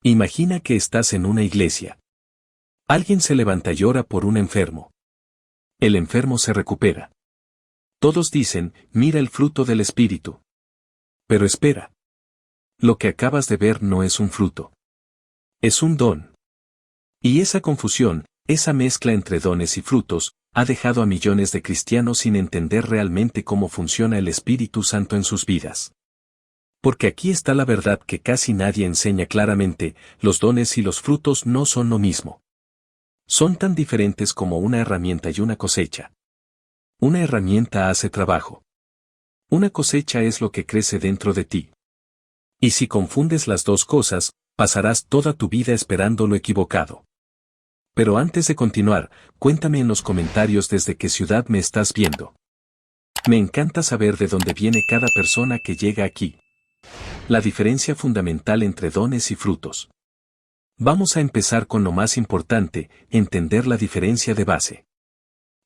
Imagina que estás en una iglesia. Alguien se levanta y llora por un enfermo. El enfermo se recupera. Todos dicen, mira el fruto del Espíritu. Pero espera. Lo que acabas de ver no es un fruto. Es un don. Y esa confusión, esa mezcla entre dones y frutos, ha dejado a millones de cristianos sin entender realmente cómo funciona el Espíritu Santo en sus vidas. Porque aquí está la verdad que casi nadie enseña claramente, los dones y los frutos no son lo mismo. Son tan diferentes como una herramienta y una cosecha. Una herramienta hace trabajo. Una cosecha es lo que crece dentro de ti. Y si confundes las dos cosas, pasarás toda tu vida esperando lo equivocado. Pero antes de continuar, cuéntame en los comentarios desde qué ciudad me estás viendo. Me encanta saber de dónde viene cada persona que llega aquí. La diferencia fundamental entre dones y frutos. Vamos a empezar con lo más importante, entender la diferencia de base.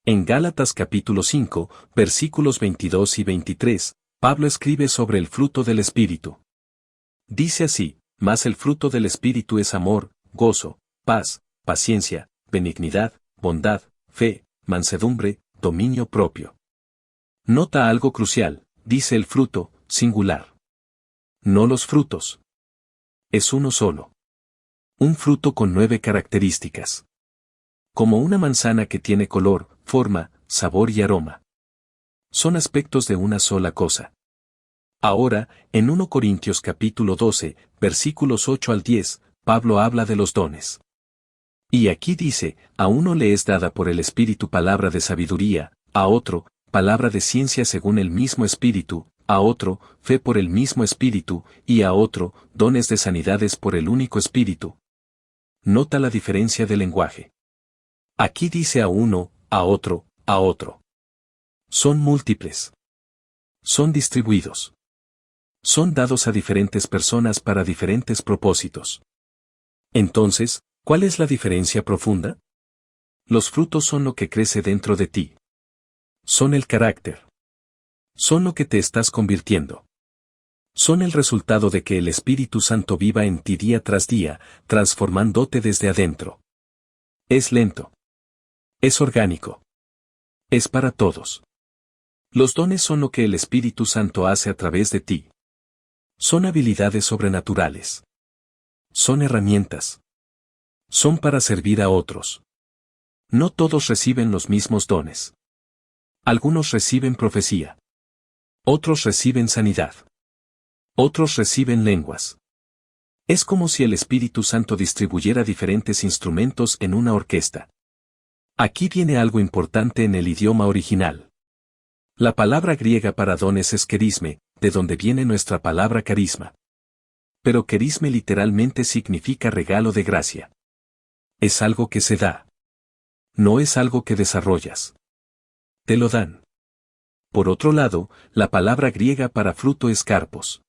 En Gálatas capítulo 5, versículos 22 y 23, Pablo escribe sobre el fruto del Espíritu. Dice así, mas el fruto del Espíritu es amor, gozo, paz, paciencia, benignidad, bondad, fe, mansedumbre, dominio propio. Nota algo crucial, dice el fruto, singular. No los frutos. Es uno solo. Un fruto con 9 características. Como una manzana que tiene color, forma, sabor y aroma. Son aspectos de una sola cosa. Ahora, en 1 Corintios capítulo 12, versículos 8 al 10, Pablo habla de los dones. Y aquí dice, a uno le es dada por el Espíritu palabra de sabiduría, a otro, palabra de ciencia según el mismo Espíritu, a otro, fe por el mismo Espíritu, y a otro, dones de sanidades por el único Espíritu. Nota la diferencia de lenguaje. Aquí dice a uno, a otro, a otro. Son múltiples. Son distribuidos. Son dados a diferentes personas para diferentes propósitos. Entonces, ¿cuál es la diferencia profunda? Los frutos son lo que crece dentro de ti. Son el carácter. Son lo que te estás convirtiendo. Son el resultado de que el Espíritu Santo viva en ti día tras día, transformándote desde adentro. Es lento. Es orgánico. Es para todos. Los dones son lo que el Espíritu Santo hace a través de ti. Son habilidades sobrenaturales. Son herramientas. Son para servir a otros. No todos reciben los mismos dones. Algunos reciben profecía. Otros reciben sanidad. Otros reciben lenguas. Es como si el Espíritu Santo distribuyera diferentes instrumentos en una orquesta. Aquí viene algo importante en el idioma original. La palabra griega para dones es kerisme, de donde viene nuestra palabra carisma. Pero kerisme literalmente significa regalo de gracia. Es algo que se da. No es algo que desarrollas. Te lo dan. Por otro lado, la palabra griega para fruto es karpos.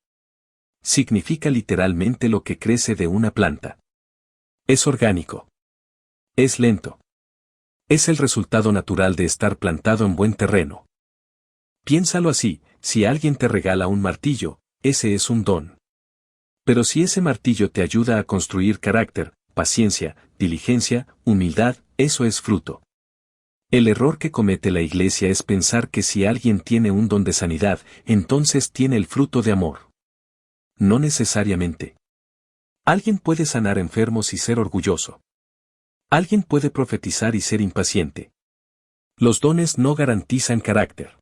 Significa literalmente lo que crece de una planta. Es orgánico. Es lento. Es el resultado natural de estar plantado en buen terreno. Piénsalo así, si alguien te regala un martillo, ese es un don. Pero si ese martillo te ayuda a construir carácter, paciencia, diligencia, humildad, eso es fruto. El error que comete la iglesia es pensar que si alguien tiene un don de sanidad, entonces tiene el fruto de amor. No necesariamente. Alguien puede sanar enfermos y ser orgulloso. Alguien puede profetizar y ser impaciente. Los dones no garantizan carácter.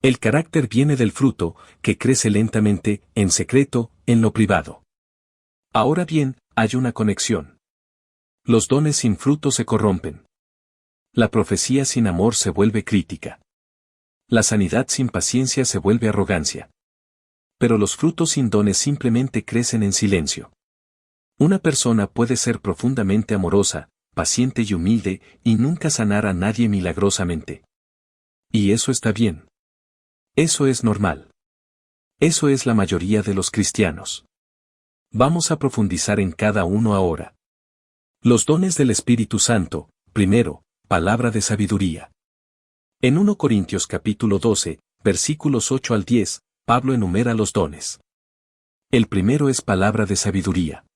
El carácter viene del fruto, que crece lentamente, en secreto, en lo privado. Ahora bien, hay una conexión. Los dones sin fruto se corrompen. La profecía sin amor se vuelve crítica. La sanidad sin paciencia se vuelve arrogancia. Pero los frutos sin dones simplemente crecen en silencio. Una persona puede ser profundamente amorosa, paciente y humilde, y nunca sanar a nadie milagrosamente. Y eso está bien. Eso es normal. Eso es la mayoría de los cristianos. Vamos a profundizar en cada uno ahora. Los dones del Espíritu Santo, primero, palabra de sabiduría. En 1 Corintios capítulo 12, versículos 8 al 10, Pablo enumera los dones. El primero es palabra de sabiduría.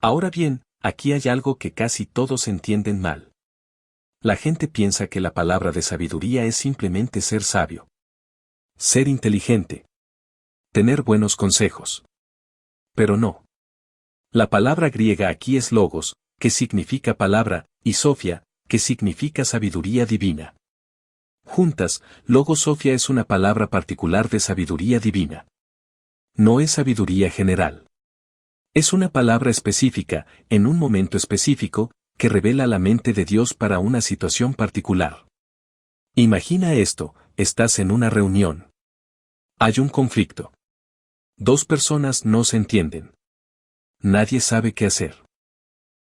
Ahora bien, aquí hay algo que casi todos entienden mal. La gente piensa que la palabra de sabiduría es simplemente ser sabio, ser inteligente, tener buenos consejos. Pero no. La palabra griega aquí es logos, que significa palabra, y sofia, que significa sabiduría divina. Juntas, logosofia es una palabra particular de sabiduría divina. No es sabiduría general. Es una palabra específica, en un momento específico, que revela la mente de Dios para una situación particular. Imagina esto, estás en una reunión. Hay un conflicto. Dos personas no se entienden. Nadie sabe qué hacer.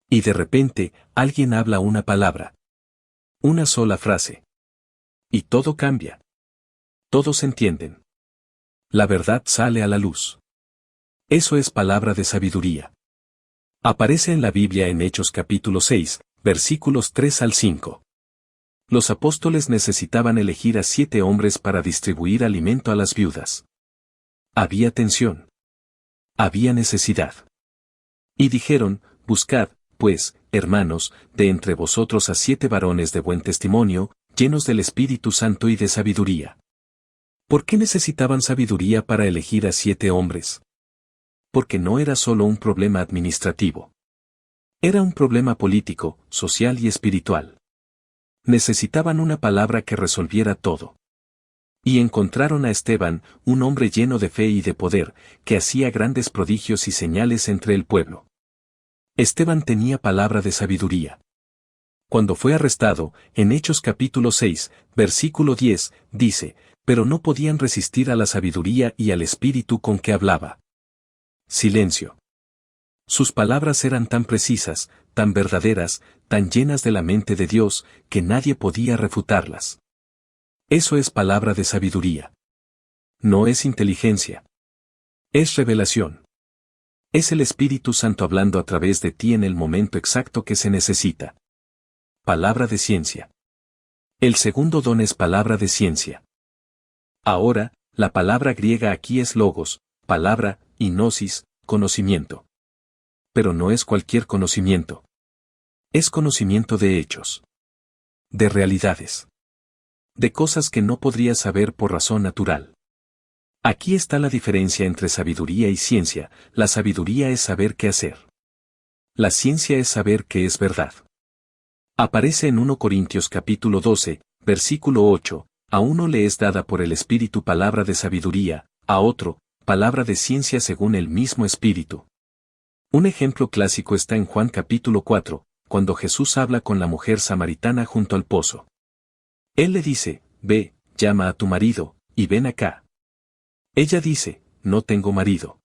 Y de repente, alguien habla una palabra. Una sola frase. Y todo cambia. Todos entienden. La verdad sale a la luz. Eso es palabra de sabiduría. Aparece en la Biblia en Hechos capítulo 6, versículos 3 al 5. Los apóstoles necesitaban elegir a 7 hombres para distribuir alimento a las viudas. Había tensión. Había necesidad. Y dijeron, buscad, pues, hermanos, de entre vosotros a 7 varones de buen testimonio, llenos del Espíritu Santo y de sabiduría. ¿Por qué necesitaban sabiduría para elegir a 7 hombres? Porque no era solo un problema administrativo. Era un problema político, social y espiritual. Necesitaban una palabra que resolviera todo. Y encontraron a Esteban, un hombre lleno de fe y de poder, que hacía grandes prodigios y señales entre el pueblo. Esteban tenía palabra de sabiduría. Cuando fue arrestado, en Hechos capítulo 6, versículo 10, dice, pero no podían resistir a la sabiduría y al espíritu con que hablaba. Silencio. Sus palabras eran tan precisas, tan verdaderas, tan llenas de la mente de Dios, que nadie podía refutarlas. Eso es palabra de sabiduría. No es inteligencia. Es revelación. Es el Espíritu Santo hablando a través de ti en el momento exacto que se necesita. Palabra de ciencia. El segundo don es palabra de ciencia. Ahora, la palabra griega aquí es logos, palabra, y gnosis, conocimiento. Pero no es cualquier conocimiento. Es conocimiento de hechos. De realidades. De cosas que no podrías saber por razón natural. Aquí está la diferencia entre sabiduría y ciencia. La sabiduría es saber qué hacer. La ciencia es saber qué es verdad. Aparece en 1 Corintios capítulo 12, versículo 8, a uno le es dada por el Espíritu palabra de sabiduría, a otro, palabra de ciencia según el mismo Espíritu. Un ejemplo clásico está en Juan capítulo 4, cuando Jesús habla con la mujer samaritana junto al pozo. Él le dice, ve, llama a tu marido, y ven acá. Ella dice, no tengo marido.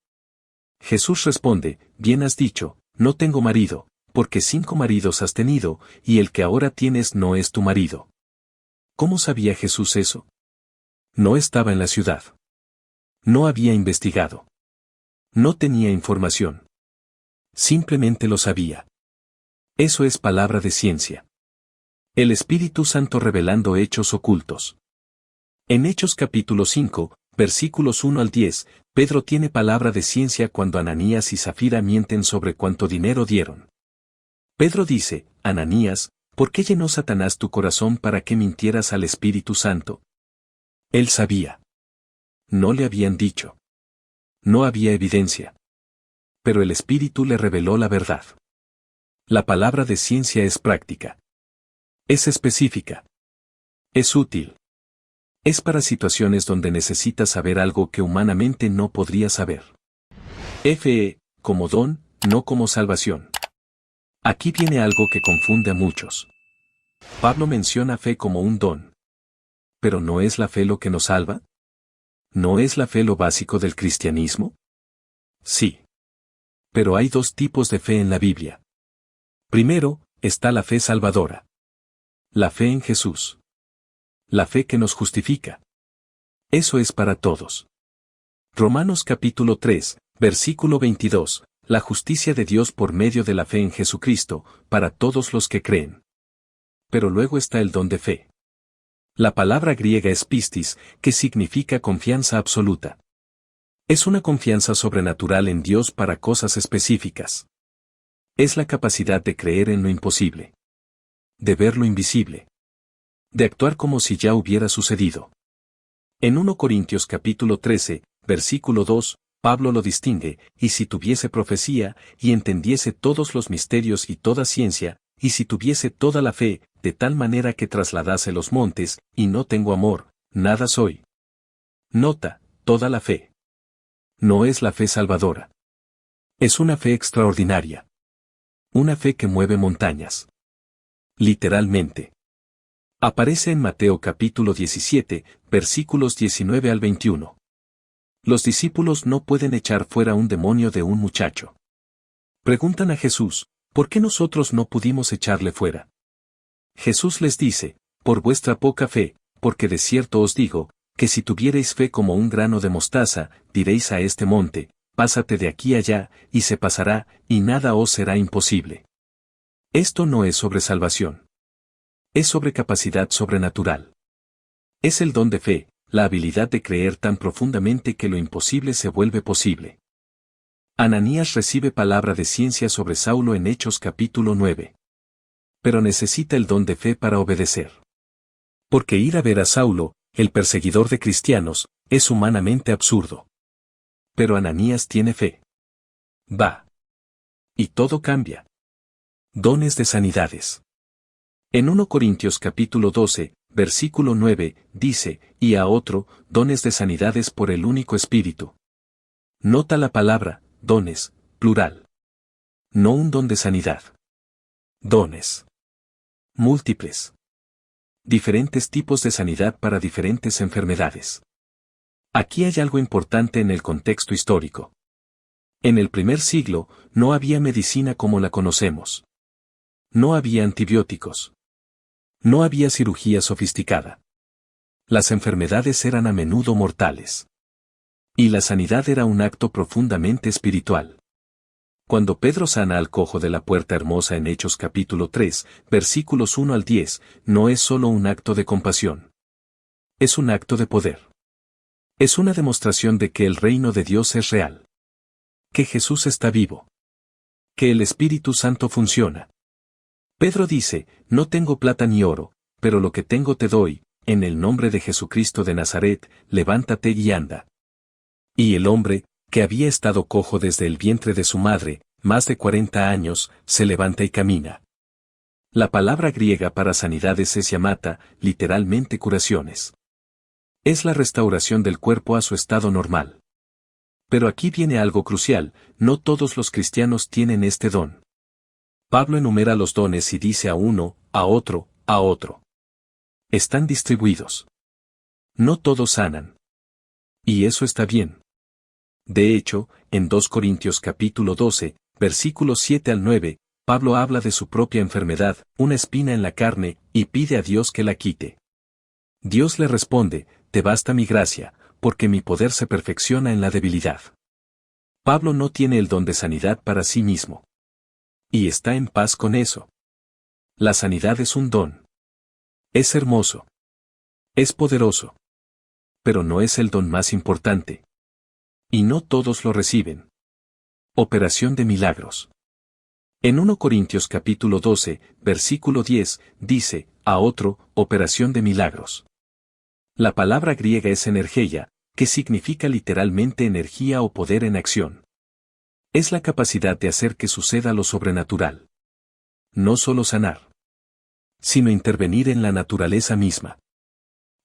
Jesús responde, bien has dicho, no tengo marido, porque 5 maridos has tenido, y el que ahora tienes no es tu marido. ¿Cómo sabía Jesús eso? No estaba en la ciudad. No había investigado. No tenía información. Simplemente lo sabía. Eso es palabra de ciencia. El Espíritu Santo revelando hechos ocultos. En Hechos capítulo 5, versículos 1 al 10, Pedro tiene palabra de ciencia cuando Ananías y Zafira mienten sobre cuánto dinero dieron. Pedro dice, Ananías, ¿por qué llenó Satanás tu corazón para que mintieras al Espíritu Santo? Él sabía. No le habían dicho. No había evidencia. Pero el Espíritu le reveló la verdad. La palabra de ciencia es práctica. Es específica. Es útil. Es para situaciones donde necesitas saber algo que humanamente no podría saber. Fe, como don, no como salvación. Aquí viene algo que confunde a muchos. Pablo menciona fe como un don. ¿Pero no es la fe lo que nos salva? ¿No es la fe lo básico del cristianismo? Sí. Pero hay 2 tipos de fe en la Biblia. Primero, está la fe salvadora. La fe en Jesús. La fe que nos justifica. Eso es para todos. Romanos capítulo 3, versículo 22, la justicia de Dios por medio de la fe en Jesucristo, para todos los que creen. Pero luego está el don de fe. La palabra griega es pistis, que significa confianza absoluta. Es una confianza sobrenatural en Dios para cosas específicas. Es la capacidad de creer en lo imposible. De ver lo invisible. De actuar como si ya hubiera sucedido. En 1 Corintios capítulo 13, versículo 2, Pablo lo distingue, y si tuviese profecía, y entendiese todos los misterios y toda ciencia, y si tuviese toda la fe, de tal manera que trasladase los montes, y no tengo amor, nada soy. Nota, toda la fe. No es la fe salvadora. Es una fe extraordinaria. Una fe que mueve montañas. Literalmente. Aparece en Mateo capítulo 17, versículos 19 al 21. Los discípulos no pueden echar fuera un demonio de un muchacho. Preguntan a Jesús, ¿por qué nosotros no pudimos echarle fuera? Jesús les dice, por vuestra poca fe, porque de cierto os digo, que si tuviereis fe como un grano de mostaza, diréis a este monte, pásate de aquí allá, y se pasará, y nada os será imposible. Esto no es sobre salvación. Es sobre capacidad sobrenatural. Es el don de fe, la habilidad de creer tan profundamente que lo imposible se vuelve posible. Ananías recibe palabra de ciencia sobre Saulo en Hechos capítulo 9. Pero necesita el don de fe para obedecer. Porque ir a ver a Saulo, el perseguidor de cristianos, es humanamente absurdo. Pero Ananías tiene fe. Va. Y todo cambia. Dones de sanidades. En 1 Corintios capítulo 12, versículo 9, dice, y a otro, dones de sanidades por el único Espíritu. Nota la palabra, dones, plural. No un don de sanidad. Dones. Múltiples. Diferentes tipos de sanidad para diferentes enfermedades. Aquí hay algo importante en el contexto histórico. En el primer siglo, no había medicina como la conocemos. No había antibióticos. No había cirugía sofisticada. Las enfermedades eran a menudo mortales. Y la sanidad era un acto profundamente espiritual. Cuando Pedro sana al cojo de la puerta hermosa en Hechos capítulo 3, versículos 1 al 10, no es solo un acto de compasión. Es un acto de poder. Es una demostración de que el reino de Dios es real. Que Jesús está vivo. Que el Espíritu Santo funciona. Pedro dice, no tengo plata ni oro, pero lo que tengo te doy, en el nombre de Jesucristo de Nazaret, levántate y anda. Y el hombre, que había estado cojo desde el vientre de su madre, más de 40 años, se levanta y camina. La palabra griega para sanidades es llamata, literalmente curaciones. Es la restauración del cuerpo a su estado normal. Pero aquí viene algo crucial, no todos los cristianos tienen este don. Pablo enumera los dones y dice a uno, a otro, a otro. Están distribuidos. No todos sanan. Y eso está bien. De hecho, en 2 Corintios capítulo 12, versículos 7 al 9, Pablo habla de su propia enfermedad, una espina en la carne, y pide a Dios que la quite. Dios le responde, te basta mi gracia, porque mi poder se perfecciona en la debilidad. Pablo no tiene el don de sanidad para sí mismo. Y está en paz con eso. La sanidad es un don. Es hermoso. Es poderoso. Pero no es el don más importante. Y no todos lo reciben. Operación de milagros. En 1 Corintios capítulo 12, versículo 10, dice, a otro, operación de milagros. La palabra griega es energeia, que significa literalmente energía o poder en acción. Es la capacidad de hacer que suceda lo sobrenatural. No solo sanar, sino intervenir en la naturaleza misma.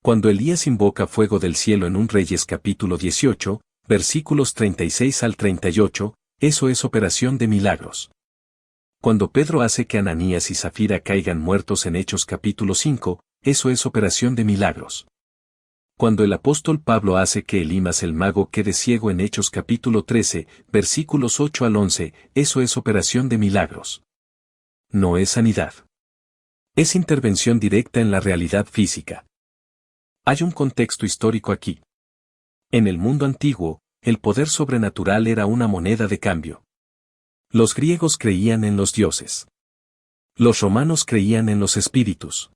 Cuando Elías invoca fuego del cielo en 1 Reyes capítulo 18, versículos 36 al 38, eso es operación de milagros. Cuando Pedro hace que Ananías y Zafira caigan muertos en Hechos capítulo 5, eso es operación de milagros. Cuando el apóstol Pablo hace que Elimas el mago quede ciego en Hechos capítulo 13, versículos 8 al 11, eso es operación de milagros. No es sanidad. Es intervención directa en la realidad física. Hay un contexto histórico aquí. En el mundo antiguo, el poder sobrenatural era una moneda de cambio. Los griegos creían en los dioses. Los romanos creían en los espíritus.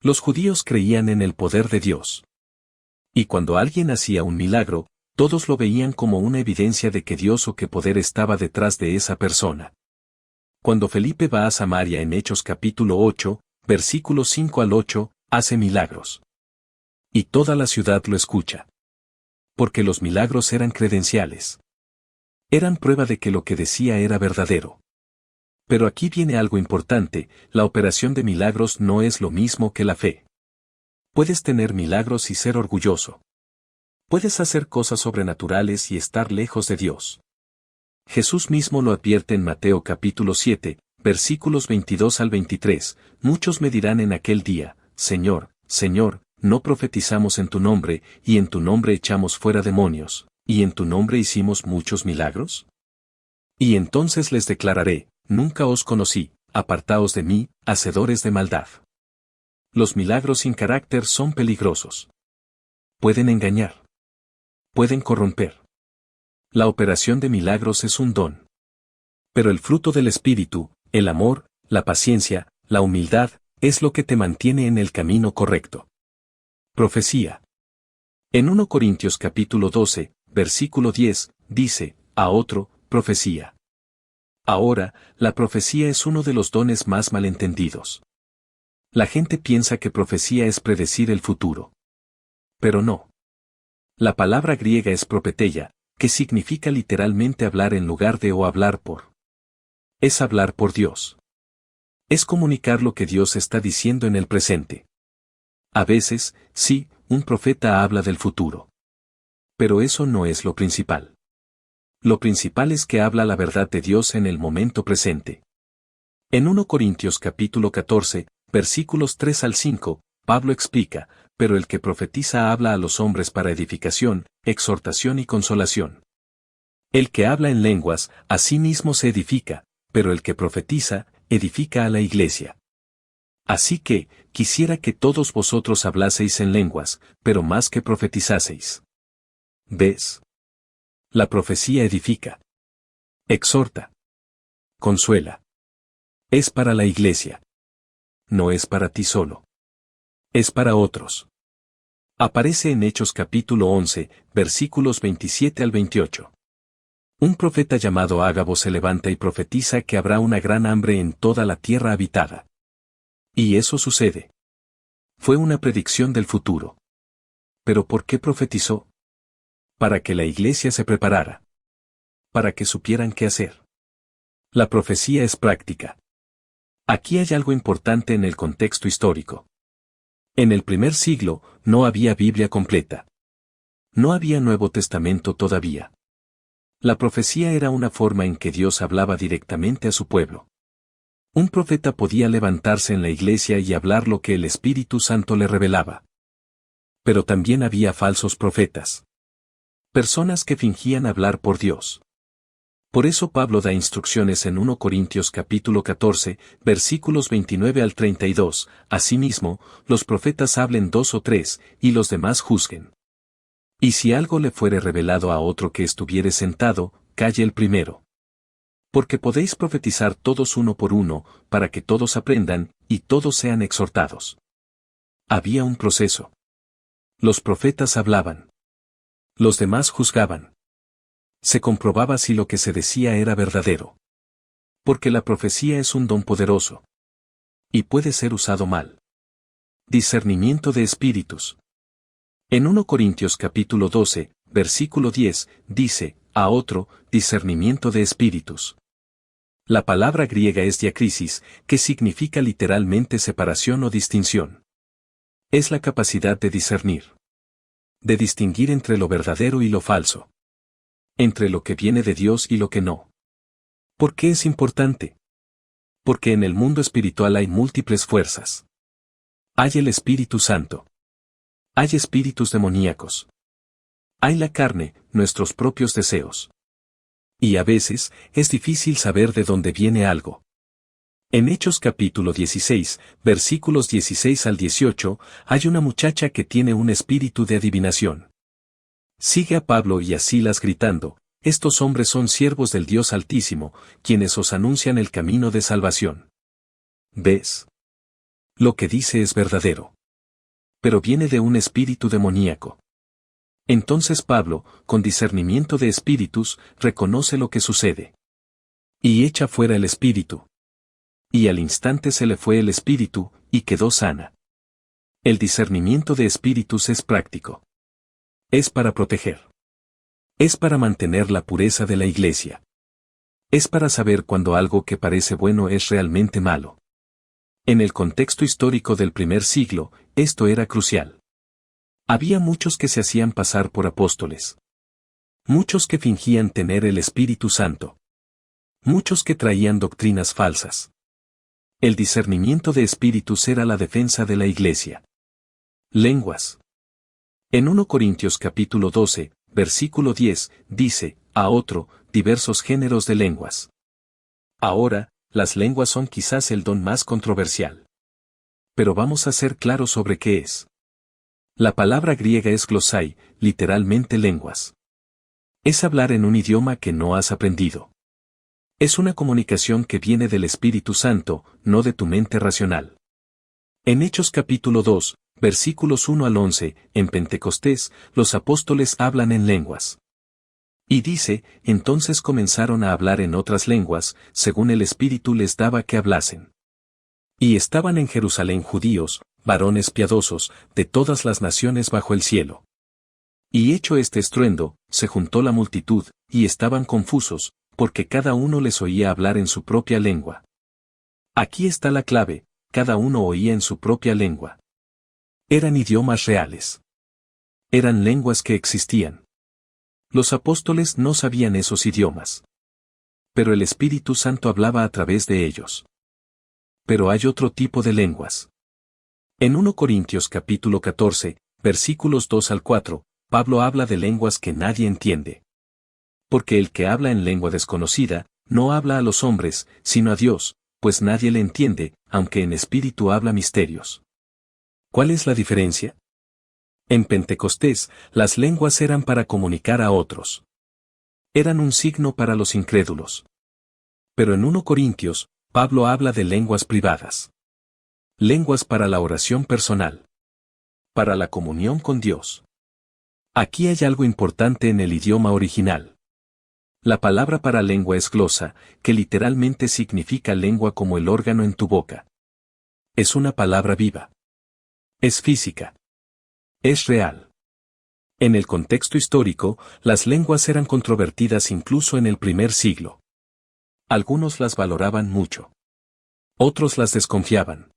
Los judíos creían en el poder de Dios. Y cuando alguien hacía un milagro, todos lo veían como una evidencia de que Dios o que poder estaba detrás de esa persona. Cuando Felipe va a Samaria en Hechos capítulo 8, versículos 5 al 8, hace milagros. Y toda la ciudad lo escucha. Porque los milagros eran credenciales. Eran prueba de que lo que decía era verdadero. Pero aquí viene algo importante, la operación de milagros no es lo mismo que la fe. Puedes tener milagros y ser orgulloso. Puedes hacer cosas sobrenaturales y estar lejos de Dios. Jesús mismo lo advierte en Mateo capítulo 7, versículos 22 al 23, muchos me dirán en aquel día, Señor, Señor, ¿no profetizamos en tu nombre, y en tu nombre echamos fuera demonios, y en tu nombre hicimos muchos milagros? Y entonces les declararé, nunca os conocí, apartaos de mí, hacedores de maldad. Los milagros sin carácter son peligrosos. Pueden engañar. Pueden corromper. La operación de milagros es un don. Pero el fruto del Espíritu, el amor, la paciencia, la humildad, es lo que te mantiene en el camino correcto. Profecía. En 1 Corintios capítulo 12, versículo 10, dice, a otro, profecía. Ahora, la profecía es uno de los dones más malentendidos. La gente piensa que profecía es predecir el futuro. Pero no. La palabra griega es propeteia, que significa literalmente hablar en lugar de o hablar por. Es hablar por Dios. Es comunicar lo que Dios está diciendo en el presente. A veces, sí, un profeta habla del futuro. Pero eso no es lo principal. Lo principal es que habla la verdad de Dios en el momento presente. En 1 Corintios capítulo 14, versículos 3 al 5, Pablo explica, pero el que profetiza habla a los hombres para edificación, exhortación y consolación. El que habla en lenguas, a sí mismo se edifica, pero el que profetiza, edifica a la iglesia. Así que, quisiera que todos vosotros hablaseis en lenguas, pero más que profetizaseis. ¿Ves? La profecía edifica. Exhorta. Consuela. Es para la iglesia. No es para ti solo. Es para otros. Aparece en Hechos capítulo 11, versículos 27 al 28. Un profeta llamado Ágabo se levanta y profetiza que habrá una gran hambre en toda la tierra habitada. Y eso sucede. Fue una predicción del futuro. ¿Pero por qué profetizó? Para que la iglesia se preparara. Para que supieran qué hacer. La profecía es práctica. Aquí hay algo importante en el contexto histórico. En el primer siglo, no había Biblia completa. No había Nuevo Testamento todavía. La profecía era una forma en que Dios hablaba directamente a su pueblo. Un profeta podía levantarse en la iglesia y hablar lo que el Espíritu Santo le revelaba. Pero también había falsos profetas. Personas que fingían hablar por Dios. Por eso Pablo da instrucciones en 1 Corintios capítulo 14, versículos 29 al 32, asimismo, los profetas hablen 2 o 3, y los demás juzguen. Y si algo le fuere revelado a otro que estuviere sentado, calle el primero. Porque podéis profetizar todos uno por uno, para que todos aprendan, y todos sean exhortados. Había un proceso. Los profetas hablaban. Los demás juzgaban. Se comprobaba si lo que se decía era verdadero. Porque la profecía es un don poderoso. Y puede ser usado mal. Discernimiento de espíritus. En 1 Corintios capítulo 12, versículo 10, dice, a otro, discernimiento de espíritus. La palabra griega es diacrisis, que significa literalmente separación o distinción. Es la capacidad de discernir. De distinguir entre lo verdadero y lo falso. Entre lo que viene de Dios y lo que no. ¿Por qué es importante? Porque en el mundo espiritual hay múltiples fuerzas. Hay el Espíritu Santo. Hay espíritus demoníacos. Hay la carne, nuestros propios deseos. Y a veces, es difícil saber de dónde viene algo. En Hechos capítulo 16, versículos 16 al 18, hay una muchacha que tiene un espíritu de adivinación. Sigue a Pablo y a Silas gritando, estos hombres son siervos del Dios Altísimo, quienes os anuncian el camino de salvación. ¿Ves? Lo que dice es verdadero. Pero viene de un espíritu demoníaco. Entonces Pablo, con discernimiento de espíritus, reconoce lo que sucede. Y echa fuera el espíritu. Y al instante se le fue el espíritu, y quedó sana. El discernimiento de espíritus es práctico. Es para proteger. Es para mantener la pureza de la iglesia. Es para saber cuando algo que parece bueno es realmente malo. En el contexto histórico del primer siglo, esto era crucial. Había muchos que se hacían pasar por apóstoles. Muchos que fingían tener el Espíritu Santo. Muchos que traían doctrinas falsas. El discernimiento de espíritus era la defensa de la iglesia. Lenguas. En 1 Corintios capítulo 12, versículo 10, dice, a otro, diversos géneros de lenguas. Ahora, las lenguas son quizás el don más controversial. Pero vamos a ser claros sobre qué es. La palabra griega es glosai, literalmente lenguas. Es hablar en un idioma que no has aprendido. Es una comunicación que viene del Espíritu Santo, no de tu mente racional. En Hechos capítulo 2, versículos 1 al 11, en Pentecostés, los apóstoles hablan en lenguas. Y dice, entonces comenzaron a hablar en otras lenguas, según el Espíritu les daba que hablasen. Y estaban en Jerusalén judíos, varones piadosos, de todas las naciones bajo el cielo. Y hecho este estruendo, se juntó la multitud, y estaban confusos, porque cada uno les oía hablar en su propia lengua. Aquí está la clave, cada uno oía en su propia lengua. Eran idiomas reales. Eran lenguas que existían. Los apóstoles no sabían esos idiomas. Pero el Espíritu Santo hablaba a través de ellos. Pero hay otro tipo de lenguas. En 1 Corintios capítulo 14, versículos 2 al 4, Pablo habla de lenguas que nadie entiende. Porque el que habla en lengua desconocida, no habla a los hombres, sino a Dios, pues nadie le entiende, aunque en espíritu habla misterios. ¿Cuál es la diferencia? En Pentecostés, las lenguas eran para comunicar a otros. Eran un signo para los incrédulos. Pero en 1 Corintios, Pablo habla de lenguas privadas. Lenguas para la oración personal. Para la comunión con Dios. Aquí hay algo importante en el idioma original. La palabra para lengua es glosa, que literalmente significa lengua como el órgano en tu boca. Es una palabra viva. Es física. Es real. En el contexto histórico, las lenguas eran controvertidas incluso en el primer siglo. Algunos las valoraban mucho. Otros las desconfiaban.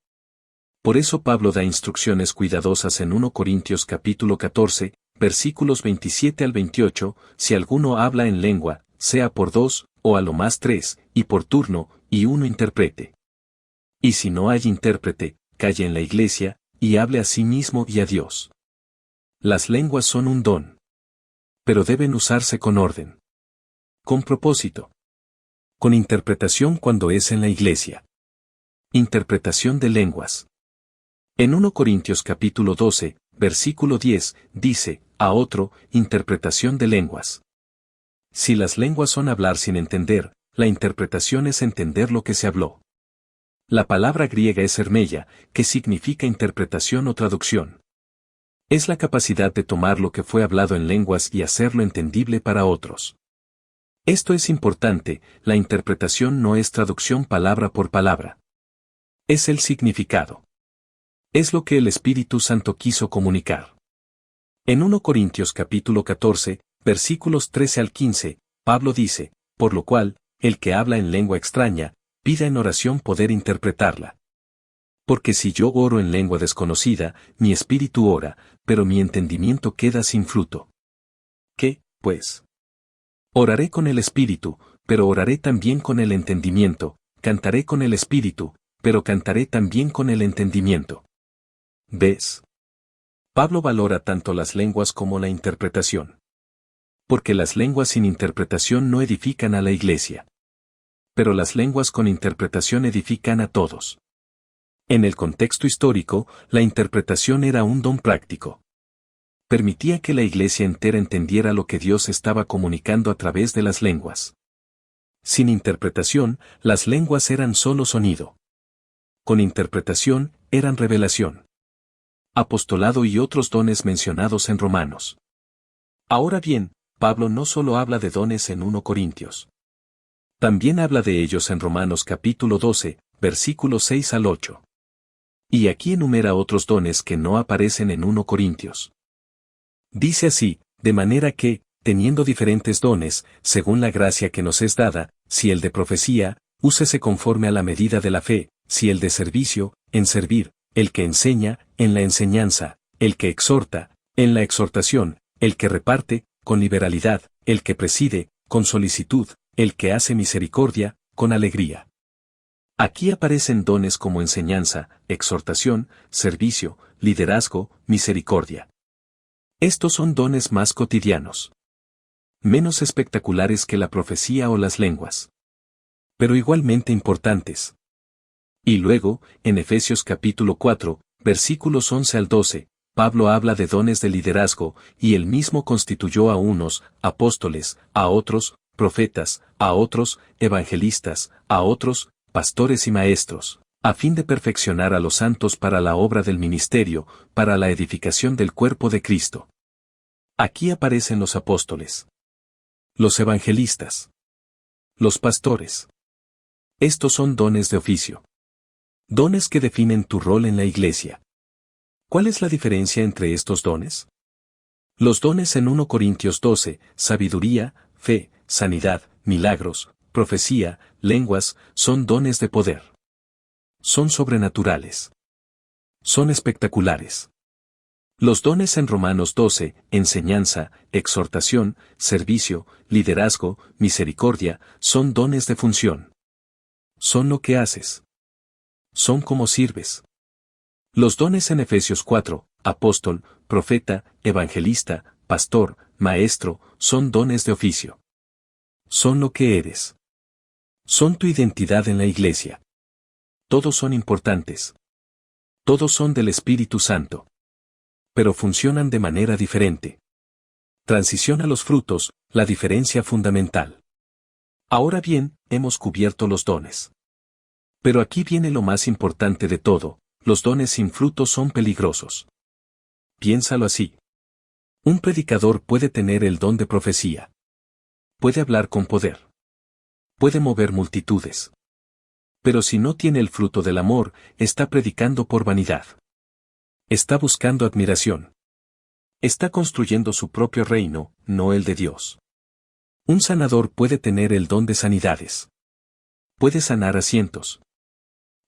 Por eso Pablo da instrucciones cuidadosas en 1 Corintios capítulo 14, versículos 27 al 28, si alguno habla en lengua, sea por 2, o a lo más 3, y por turno, y uno interprete. Y si no hay intérprete, calle en la iglesia, y hable a sí mismo y a Dios. Las lenguas son un don. Pero deben usarse con orden. Con propósito. Con interpretación cuando es en la iglesia. Interpretación de lenguas. En 1 Corintios capítulo 12, versículo 10, dice, a otro, interpretación de lenguas. Si las lenguas son hablar sin entender, la interpretación es entender lo que se habló. La palabra griega es hermeia, que significa interpretación o traducción. Es la capacidad de tomar lo que fue hablado en lenguas y hacerlo entendible para otros. Esto es importante, la interpretación no es traducción palabra por palabra. Es el significado. Es lo que el Espíritu Santo quiso comunicar. En 1 Corintios capítulo 14, versículos 13 al 15, Pablo dice, por lo cual, el que habla en lengua extraña, pida en oración poder interpretarla. Porque si yo oro en lengua desconocida, mi espíritu ora, pero mi entendimiento queda sin fruto. ¿Qué, pues? Oraré con el espíritu, pero oraré también con el entendimiento, cantaré con el espíritu, pero cantaré también con el entendimiento. ¿Ves? Pablo valora tanto las lenguas como la interpretación. Porque las lenguas sin interpretación no edifican a la iglesia. Pero las lenguas con interpretación edifican a todos. En el contexto histórico, la interpretación era un don práctico. Permitía que la iglesia entera entendiera lo que Dios estaba comunicando a través de las lenguas. Sin interpretación, las lenguas eran solo sonido. Con interpretación, eran revelación. Apostolado y otros dones mencionados en Romanos. Ahora bien, Pablo no solo habla de dones en 1 Corintios. También habla de ellos en Romanos capítulo 12, versículos 6 al 8. Y aquí enumera otros dones que no aparecen en 1 Corintios. Dice así, de manera que, teniendo diferentes dones, según la gracia que nos es dada, si el de profecía, úsese conforme a la medida de la fe, si el de servicio, en servir, el que enseña, en la enseñanza, el que exhorta, en la exhortación, el que reparte, con liberalidad, el que preside, con solicitud, el que hace misericordia, con alegría. Aquí aparecen dones como enseñanza, exhortación, servicio, liderazgo, misericordia. Estos son dones más cotidianos. Menos espectaculares que la profecía o las lenguas. Pero igualmente importantes. Y luego, en Efesios capítulo 4, versículos 11 al 12, Pablo habla de dones de liderazgo, y él mismo constituyó a unos, apóstoles, a otros, profetas, a otros, evangelistas, a otros, pastores y maestros, a fin de perfeccionar a los santos para la obra del ministerio, para la edificación del cuerpo de Cristo. Aquí aparecen los apóstoles, los evangelistas, los pastores. Estos son dones de oficio. Dones que definen tu rol en la iglesia. ¿Cuál es la diferencia entre estos dones? Los dones en 1 Corintios 12, sabiduría, fe, sanidad, milagros, profecía, lenguas, son dones de poder. Son sobrenaturales. Son espectaculares. Los dones en Romanos 12, enseñanza, exhortación, servicio, liderazgo, misericordia, son dones de función. Son lo que haces. Son como sirves. Los dones en Efesios 4, apóstol, profeta, evangelista, pastor, maestro, son dones de oficio. Son lo que eres. Son tu identidad en la iglesia. Todos son importantes. Todos son del Espíritu Santo. Pero funcionan de manera diferente. Transición a los frutos, la diferencia fundamental. Ahora bien, hemos cubierto los dones. Pero aquí viene lo más importante de todo, los dones sin frutos son peligrosos. Piénsalo así. Un predicador puede tener el don de profecía. Puede hablar con poder. Puede mover multitudes. Pero si no tiene el fruto del amor, está predicando por vanidad. Está buscando admiración. Está construyendo su propio reino, no el de Dios. Un sanador puede tener el don de sanidades. Puede sanar a cientos.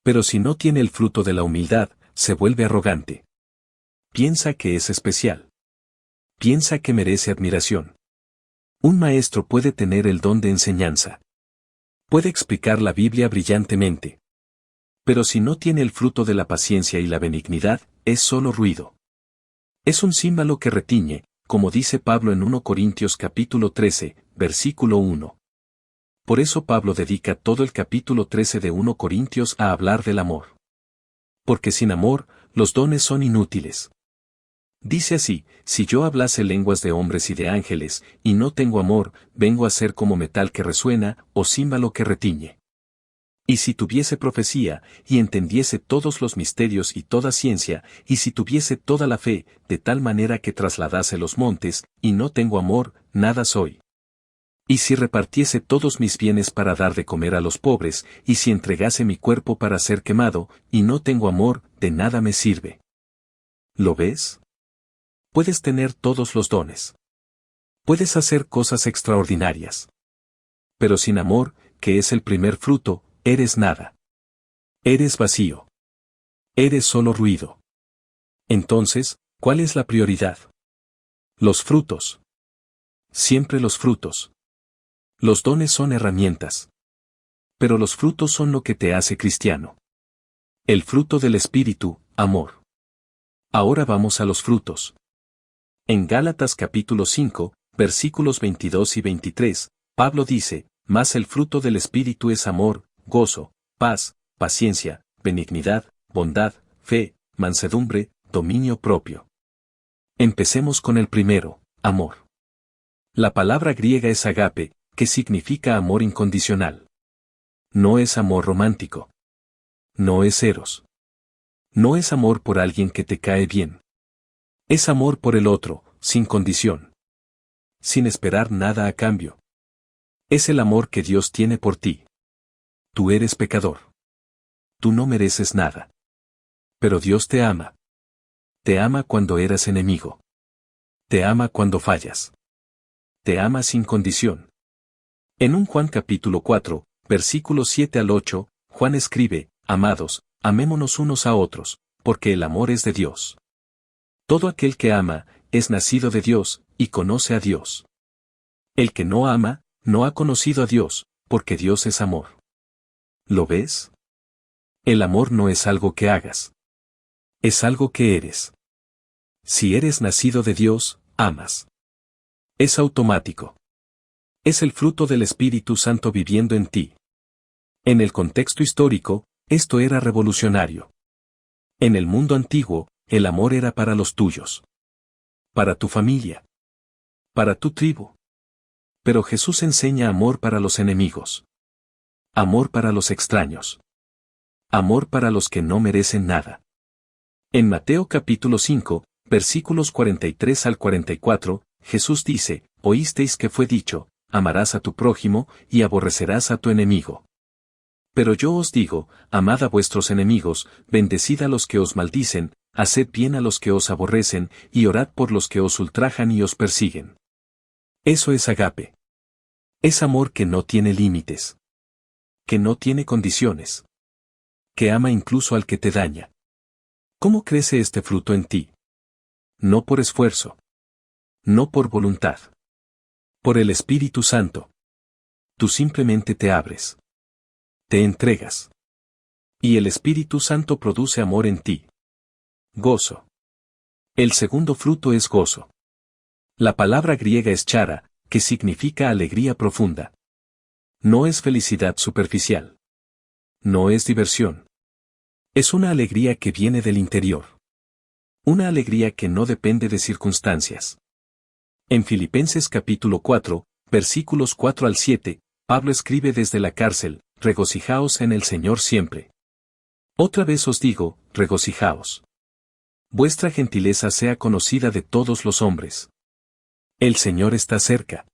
Pero si no tiene el fruto de la humildad, se vuelve arrogante. Piensa que es especial. Piensa que merece admiración. Un maestro puede tener el don de enseñanza. Puede explicar la Biblia brillantemente. Pero si no tiene el fruto de la paciencia y la benignidad, es solo ruido. Es un címbalo que retiñe, como dice Pablo en 1 Corintios capítulo 13, versículo 1. Por eso Pablo dedica todo el capítulo 13 de 1 Corintios a hablar del amor. Porque sin amor, los dones son inútiles. Dice así, si yo hablase lenguas de hombres y de ángeles, y no tengo amor, vengo a ser como metal que resuena, o címbalo que retiñe. Y si tuviese profecía, y entendiese todos los misterios y toda ciencia, y si tuviese toda la fe, de tal manera que trasladase los montes, y no tengo amor, nada soy. Y si repartiese todos mis bienes para dar de comer a los pobres, y si entregase mi cuerpo para ser quemado, y no tengo amor, de nada me sirve. ¿Lo ves? Puedes tener todos los dones. Puedes hacer cosas extraordinarias. Pero sin amor, que es el primer fruto, eres nada. Eres vacío. Eres solo ruido. Entonces, ¿cuál es la prioridad? Los frutos. Siempre los frutos. Los dones son herramientas. Pero los frutos son lo que te hace cristiano. El fruto del Espíritu, amor. Ahora vamos a los frutos. En Gálatas capítulo 5, versículos 22 y 23, Pablo dice, mas el fruto del Espíritu es amor, gozo, paz, paciencia, benignidad, bondad, fe, mansedumbre, dominio propio. Empecemos con el primero, amor. La palabra griega es agape, que significa amor incondicional. No es amor romántico. No es eros. No es amor por alguien que te cae bien. Es amor por el otro, sin condición. Sin esperar nada a cambio. Es el amor que Dios tiene por ti. Tú eres pecador. tú no mereces nada. Pero Dios te ama. Te ama cuando eras enemigo. Te ama cuando fallas. Te ama sin condición. En un Juan capítulo 4, versículos 7 al 8, Juan escribe, Amados, amémonos unos a otros, porque el amor es de Dios. Todo aquel que ama, es nacido de Dios, y conoce a Dios. El que no ama, no ha conocido a Dios, porque Dios es amor. ¿Lo ves? El amor no es algo que hagas. Es algo que eres. Si eres nacido de Dios, amas. Es automático. Es el fruto del Espíritu Santo viviendo en ti. En el contexto histórico, esto era revolucionario. En el mundo antiguo, el amor era para los tuyos. Para tu familia. Para tu tribu. Pero Jesús enseña amor para los enemigos. Amor para los extraños. Amor para los que no merecen nada. En Mateo capítulo 5, versículos 43 al 44, Jesús dice, Oísteis que fue dicho, amarás a tu prójimo y aborrecerás a tu enemigo. Pero yo os digo, amad a vuestros enemigos, bendecid a los que os maldicen, haced bien a los que os aborrecen, y orad por los que os ultrajan y os persiguen. Eso es agape. Es amor que no tiene límites. Que no tiene condiciones. Que ama incluso al que te daña. ¿Cómo crece este fruto en ti? No por esfuerzo. No por voluntad. Por el Espíritu Santo. Tú simplemente te abres. Te entregas. Y el Espíritu Santo produce amor en ti. Gozo. El segundo fruto es gozo. La palabra griega es chara, que significa alegría profunda. No es felicidad superficial. No es diversión. Es una alegría que viene del interior. Una alegría que no depende de circunstancias. En Filipenses capítulo 4, versículos 4 al 7, Pablo escribe desde la cárcel, regocijaos en el Señor siempre. Otra vez os digo, regocijaos. Vuestra gentileza sea conocida de todos los hombres. El Señor está cerca.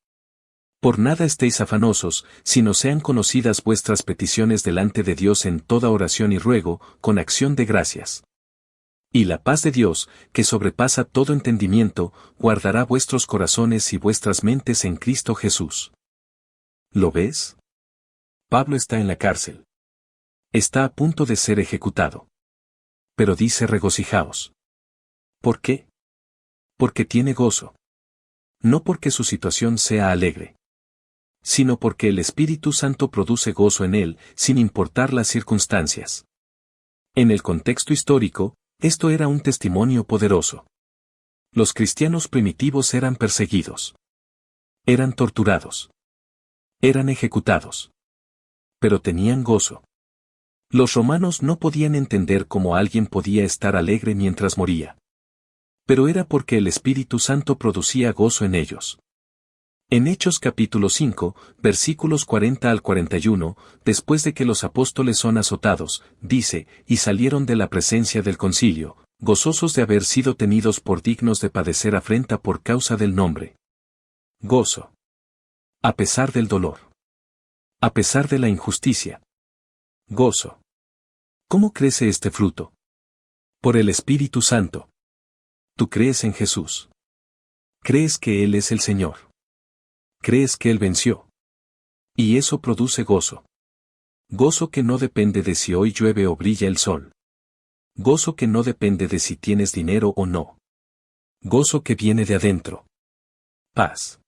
Por nada estéis afanosos, sino sean conocidas vuestras peticiones delante de Dios en toda oración y ruego, con acción de gracias. Y la paz de Dios, que sobrepasa todo entendimiento, guardará vuestros corazones y vuestras mentes en Cristo Jesús. ¿Lo ves? Pablo está en la cárcel. Está a punto de ser ejecutado. Pero dice regocijaos. ¿Por qué? Porque tiene gozo. No porque su situación sea alegre, sino porque el Espíritu Santo produce gozo en él, sin importar las circunstancias. En el contexto histórico, esto era un testimonio poderoso. Los cristianos primitivos eran perseguidos. Eran torturados. Eran ejecutados. Pero tenían gozo. Los romanos no podían entender cómo alguien podía estar alegre mientras moría. Pero era porque el Espíritu Santo producía gozo en ellos. En Hechos capítulo 5, versículos 40 al 41, después de que los apóstoles son azotados, dice, y salieron de la presencia del concilio, gozosos de haber sido tenidos por dignos de padecer afrenta por causa del nombre. Gozo. A pesar del dolor. A pesar de la injusticia. Gozo. ¿Cómo crece este fruto? Por el Espíritu Santo. Tú crees en Jesús. Crees que Él es el Señor. Crees que Él venció. Y eso produce gozo. Gozo que no depende de si hoy llueve o brilla el sol. Gozo que no depende de si tienes dinero o no. Gozo que viene de adentro. Paz.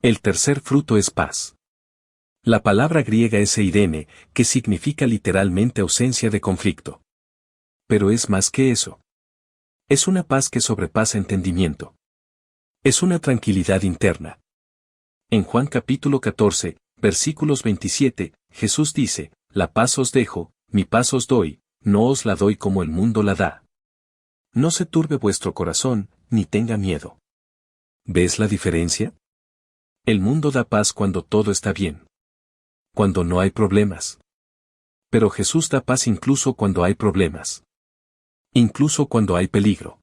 El tercer fruto es paz. La palabra griega es eirene, que significa literalmente ausencia de conflicto. Pero es más que eso. Es una paz que sobrepasa entendimiento. Es una tranquilidad interna. En Juan capítulo 14, versículos 27, Jesús dice, la paz os dejo, mi paz os doy, no os la doy como el mundo la da. No se turbe vuestro corazón, ni tenga miedo. ¿Ves la diferencia? El mundo da paz cuando todo está bien. Cuando no hay problemas. Pero Jesús da paz incluso cuando hay problemas. Incluso cuando hay peligro.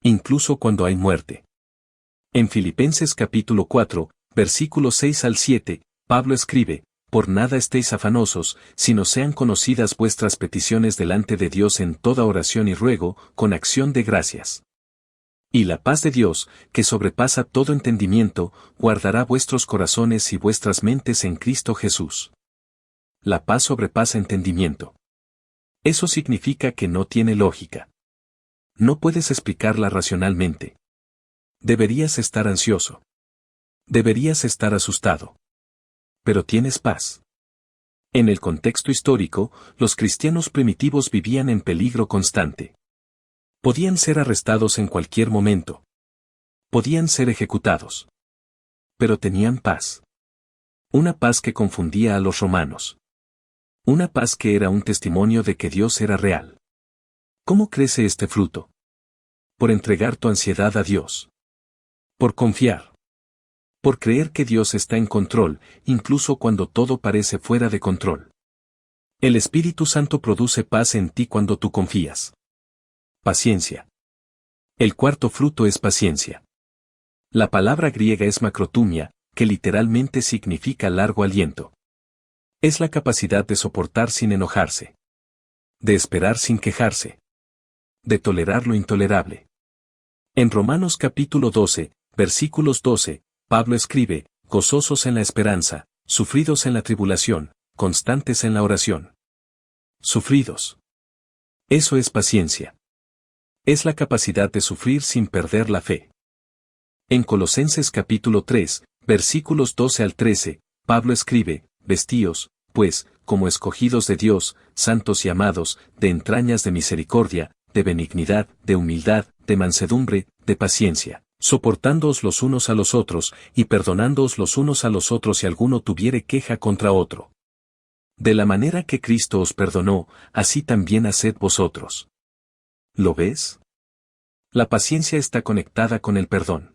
Incluso cuando hay muerte. En Filipenses capítulo 4, versículos 6 al 7, Pablo escribe, Por nada estéis afanosos, sino sean conocidas vuestras peticiones delante de Dios en toda oración y ruego, con acción de gracias. Y la paz de Dios, que sobrepasa todo entendimiento, guardará vuestros corazones y vuestras mentes en Cristo Jesús. La paz sobrepasa entendimiento. Eso significa que no tiene lógica. No puedes explicarla racionalmente. Deberías estar ansioso. Deberías estar asustado. Pero tienes paz. En el contexto histórico, los cristianos primitivos vivían en peligro constante. Podían ser arrestados en cualquier momento. Podían ser ejecutados. Pero tenían paz. Una paz que confundía a los romanos. Una paz que era un testimonio de que Dios era real. ¿Cómo crece este fruto? Por entregar tu ansiedad a Dios. Por confiar. Por creer que Dios está en control, incluso cuando todo parece fuera de control. El Espíritu Santo produce paz en ti cuando tú confías. Paciencia. El cuarto fruto es paciencia. La palabra griega es macrotumia, que literalmente significa largo aliento. Es la capacidad de soportar sin enojarse. De esperar sin quejarse. De tolerar lo intolerable. En Romanos capítulo 12, versículos 12, Pablo escribe, gozosos en la esperanza, sufridos en la tribulación, constantes en la oración. Sufridos. Eso es paciencia. Es la capacidad de sufrir sin perder la fe. En Colosenses capítulo 3, versículos 12 al 13, Pablo escribe, vestíos, pues, como escogidos de Dios, santos y amados, de entrañas de misericordia, de benignidad, de humildad, de mansedumbre, de paciencia, soportándoos los unos a los otros, y perdonándoos los unos a los otros si alguno tuviere queja contra otro. De la manera que Cristo os perdonó, así también haced vosotros. ¿Lo ves? La paciencia está conectada con el perdón.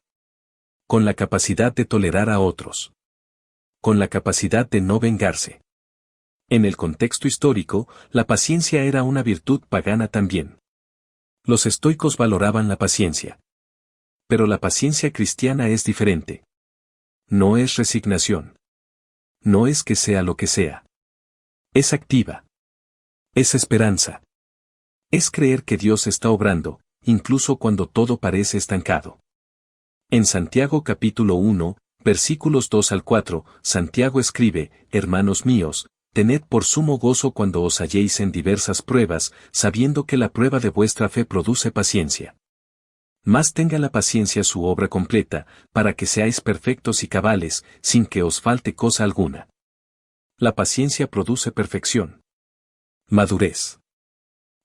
Con la capacidad de tolerar a otros. Con la capacidad de no vengarse. En el contexto histórico, la paciencia era una virtud pagana también. Los estoicos valoraban la paciencia. Pero la paciencia cristiana es diferente. No es resignación. No es que sea lo que sea. Es activa. Es esperanza. Es creer que Dios está obrando, incluso cuando todo parece estancado. En Santiago capítulo 1, versículos 2 al 4, Santiago escribe, hermanos míos, tened por sumo gozo cuando os halléis en diversas pruebas, sabiendo que la prueba de vuestra fe produce paciencia. Mas tenga la paciencia su obra completa, para que seáis perfectos y cabales, sin que os falte cosa alguna. La paciencia produce perfección. Madurez.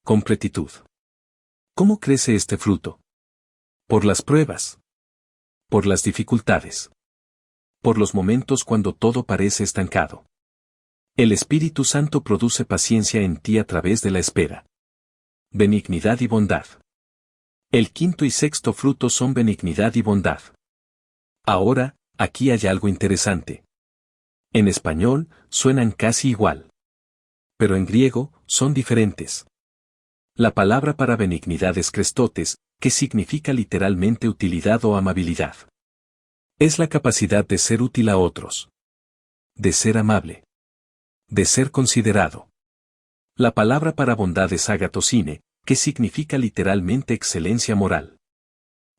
Completitud. ¿Cómo crece este fruto? Por las pruebas. Por las dificultades. Por los momentos cuando todo parece estancado. El Espíritu Santo produce paciencia en ti a través de la espera. Benignidad y bondad. El quinto y sexto fruto son benignidad y bondad. Ahora, aquí hay algo interesante. En español, suenan casi igual. Pero en griego, son diferentes. La palabra para benignidad es krestotes, que significa literalmente utilidad o amabilidad. Es la capacidad de ser útil a otros. De ser amable. De ser considerado. La palabra para bondad es agatosine, que significa literalmente excelencia moral.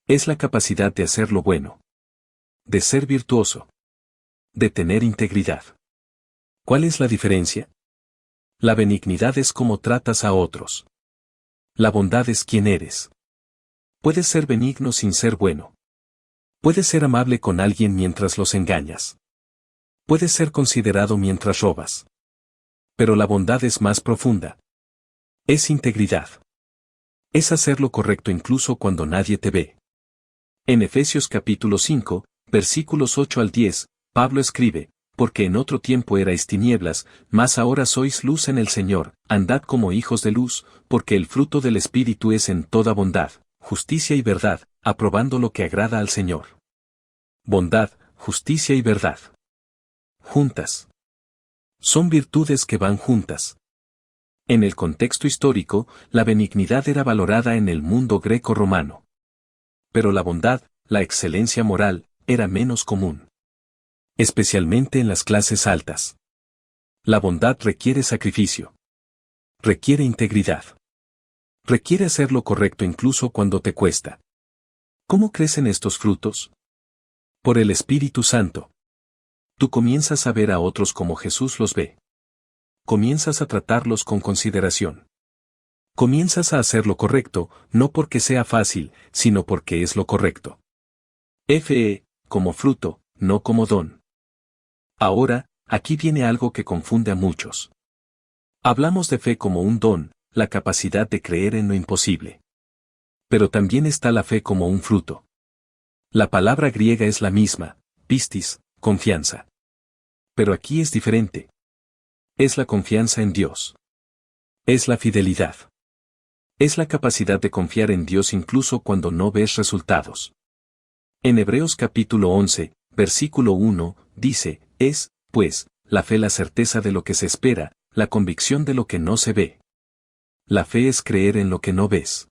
Es la capacidad de hacer lo bueno. De ser virtuoso. De tener integridad. ¿Cuál es la diferencia? La benignidad es cómo tratas a otros. La bondad es quién eres. Puedes ser benigno sin ser bueno. Puedes ser amable con alguien mientras los engañas. Puedes ser considerado mientras robas. Pero la bondad es más profunda. Es integridad. Es hacer lo correcto incluso cuando nadie te ve. En Efesios capítulo 5, versículos 8 al 10, Pablo escribe, porque en otro tiempo erais tinieblas, mas ahora sois luz en el Señor, andad como hijos de luz, porque el fruto del Espíritu es en toda bondad, justicia y verdad, aprobando lo que agrada al Señor. Bondad, justicia y verdad. Juntas. Son virtudes que van juntas. En el contexto histórico, la benignidad era valorada en el mundo greco-romano. Pero la bondad, la excelencia moral, era menos común. Especialmente en las clases altas. La bondad requiere sacrificio. Requiere integridad. Requiere hacer lo correcto incluso cuando te cuesta. ¿Cómo crecen estos frutos? Por el Espíritu Santo. Tú comienzas a ver a otros como Jesús los ve. Comienzas a tratarlos con consideración. Comienzas a hacer lo correcto, no porque sea fácil, sino porque es lo correcto. Fe, como fruto, no como don. Ahora, aquí viene algo que confunde a muchos. Hablamos de fe como un don, la capacidad de creer en lo imposible. Pero también está la fe como un fruto. La palabra griega es la misma, pistis, confianza. Pero aquí es diferente. Es la confianza en Dios. Es la fidelidad. Es la capacidad de confiar en Dios incluso cuando no ves resultados. En Hebreos capítulo 11, versículo 1, dice, es, pues, la fe la certeza de lo que se espera, la convicción de lo que no se ve. La fe es creer en lo que no ves.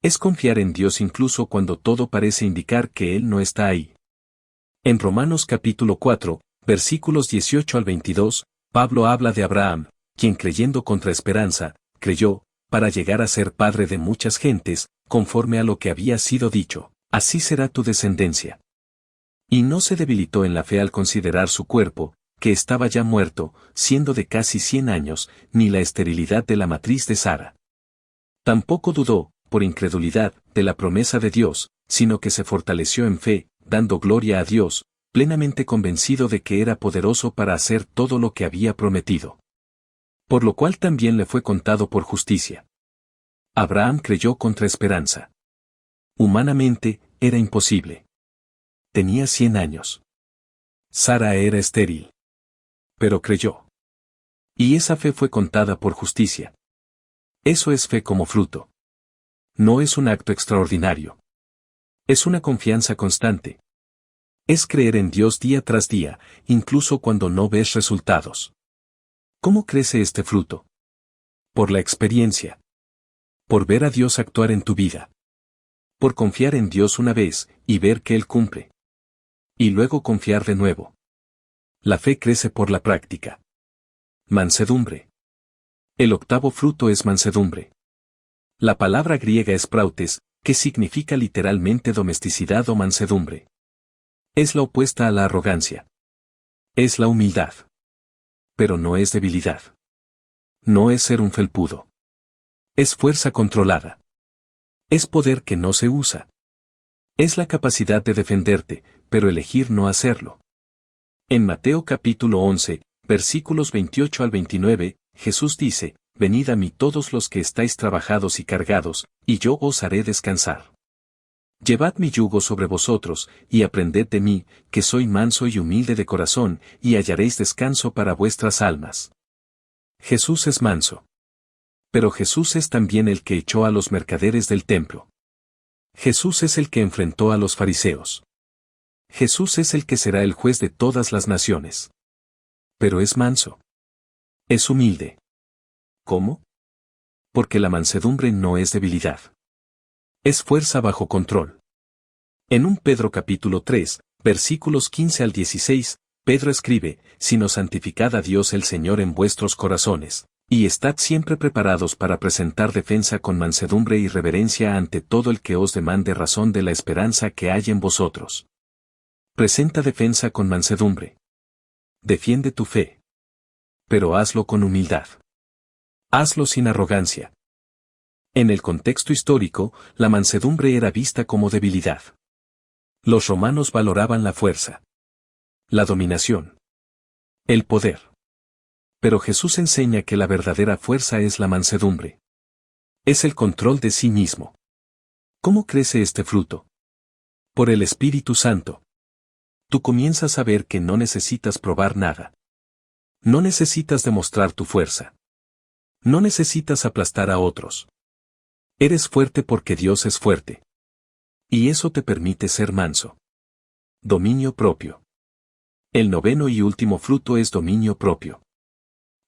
Es confiar en Dios incluso cuando todo parece indicar que Él no está ahí. En Romanos capítulo 4, versículos 18 al 22, Pablo habla de Abraham, quien creyendo contra esperanza, creyó, para llegar a ser padre de muchas gentes, conforme a lo que había sido dicho, así será tu descendencia. Y no se debilitó en la fe al considerar su cuerpo, que estaba ya muerto, siendo de casi 100 años, ni la esterilidad de la matriz de Sara. Tampoco dudó, por incredulidad, de la promesa de Dios, sino que se fortaleció en fe, dando gloria a Dios, plenamente convencido de que era poderoso para hacer todo lo que había prometido. Por lo cual también le fue contado por justicia. Abraham creyó contra esperanza. Humanamente, era imposible. Tenía 100 años. Sara era estéril. Pero creyó. Y esa fe fue contada por justicia. Eso es fe como fruto. No es un acto extraordinario. Es una confianza constante. Es creer en Dios día tras día, incluso cuando no ves resultados. ¿Cómo crece este fruto? Por la experiencia. Por ver a Dios actuar en tu vida. Por confiar en Dios una vez, y ver que Él cumple. Y luego confiar de nuevo. La fe crece por la práctica. Mansedumbre. El octavo fruto es mansedumbre. La palabra griega es prautes, que significa literalmente domesticidad o mansedumbre. Es la opuesta a la arrogancia. Es la humildad. Pero no es debilidad. No es ser un felpudo. Es fuerza controlada. Es poder que no se usa. Es la capacidad de defenderte, pero elegir no hacerlo. En Mateo capítulo 11, versículos 28 al 29, Jesús dice, venid a mí todos los que estáis trabajados y cargados, y yo os haré descansar. Llevad mi yugo sobre vosotros, y aprended de mí, que soy manso y humilde de corazón, y hallaréis descanso para vuestras almas. Jesús es manso. Pero Jesús es también el que echó a los mercaderes del templo. Jesús es el que enfrentó a los fariseos. Jesús es el que será el juez de todas las naciones. Pero es manso. Es humilde. ¿Cómo? Porque la mansedumbre no es debilidad. Es fuerza bajo control. En 1 Pedro capítulo 3, versículos 15 al 16, Pedro escribe, sino santificad a Dios el Señor en vuestros corazones, y estad siempre preparados para presentar defensa con mansedumbre y reverencia ante todo el que os demande razón de la esperanza que hay en vosotros. Presenta defensa con mansedumbre. Defiende tu fe. Pero hazlo con humildad. Hazlo sin arrogancia. En el contexto histórico, la mansedumbre era vista como debilidad. Los romanos valoraban la fuerza, la dominación, el poder. Pero Jesús enseña que la verdadera fuerza es la mansedumbre. Es el control de sí mismo. ¿Cómo crece este fruto? Por el Espíritu Santo. Tú comienzas a ver que no necesitas probar nada. No necesitas demostrar tu fuerza. No necesitas aplastar a otros. Eres fuerte porque Dios es fuerte. Y eso te permite ser manso. Dominio propio. El noveno y último fruto es dominio propio.